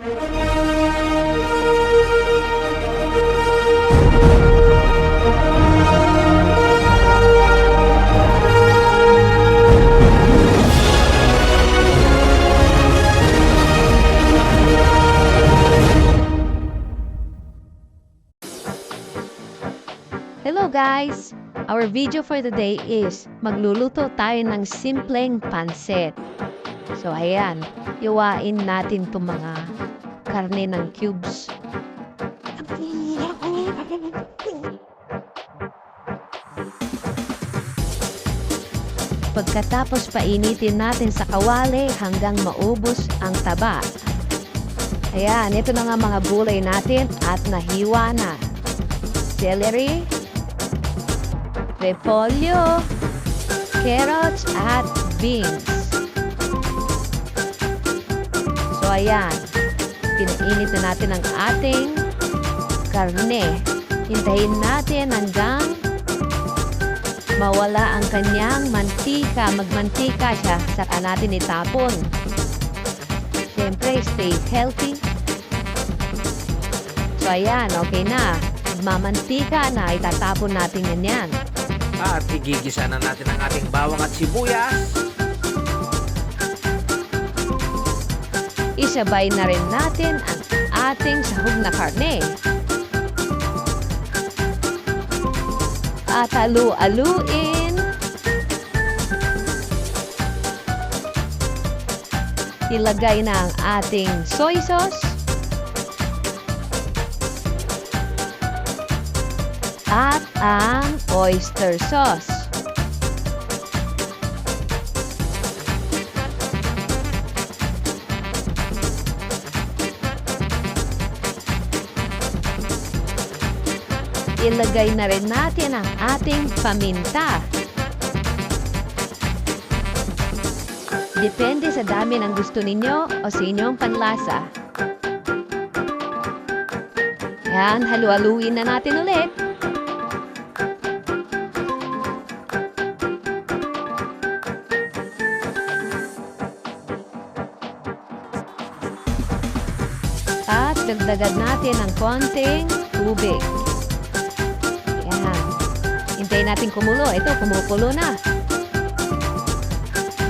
Hello guys! Our video for today is magluluto tayo ng simpleng pansit. So ayan, iwain natin itong mga karne ng cubes. Pagkatapos painitin natin sa kawali hanggang maubos ang taba. Ayan, ito na nga mga gulay natin at nahiwa na. Celery, repolyo, carrots, at beans. So ayan, pinainit na natin ang ating karne. Hintayin natin hanggang mawala ang kanyang mantika. Magmantika siya, saka natin itapon. Siyempre, stay healthy. So ayan, okay na. Mamantika na, itatapon natin ganyan. At igigisa na natin ang ating bawang at sibuyas. Isabay na rin natin ang ating sahog na karne. At halu-aluin. Ilagay na ang ating soy sauce. At ang oyster sauce. Ilagay na rin natin ang ating paminta. Depende sa dami ng gusto ninyo o sa inyong panlasa. Yan, halu-haluin na natin ulit. At dagdagan natin ng konting tubig. Ayan. Hintayin natin kumulo. Ito, kumukulo na.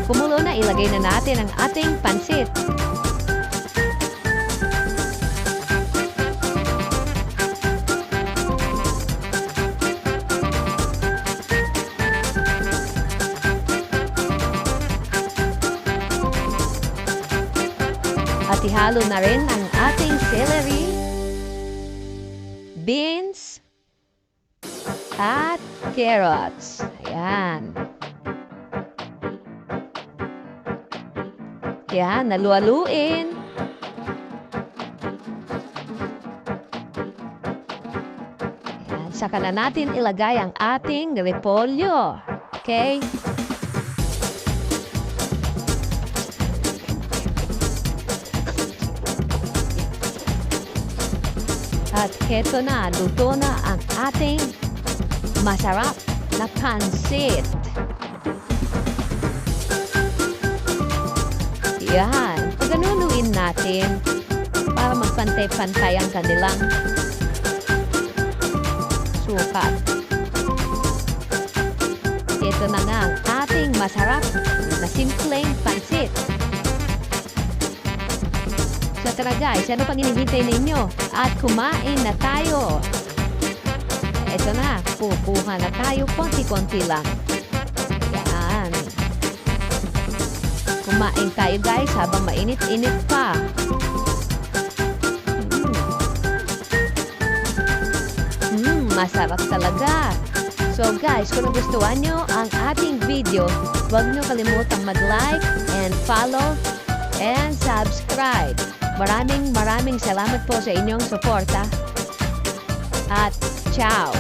Kumulo na, ilagay na natin ang ating pansit. At ihalo na rin ang ating celery, beans, at carrots. Ayan. Ayan, nalualuin. Ayan, saka na natin ilagay ang ating repolyo. Okay? At heto na, luto na ang ating masarap na pansit. Yan. Paganunuin natin para magpantay-pantay ang kanilang sukat. Ito na nga ang ating masarap na simpleng pansit. So tara guys, ano pang hinihintay ninyo? At kumain na tayo. Ito na, pupuha na tayo konti-konti lang. Yan. Kumain tayo guys habang mainit-init pa. Masarap talaga. So guys, kung nagustuhan nyo ang ating video, huwag nyo kalimutang mag-like and follow and subscribe. Maraming salamat po sa inyong suporta. At ciao!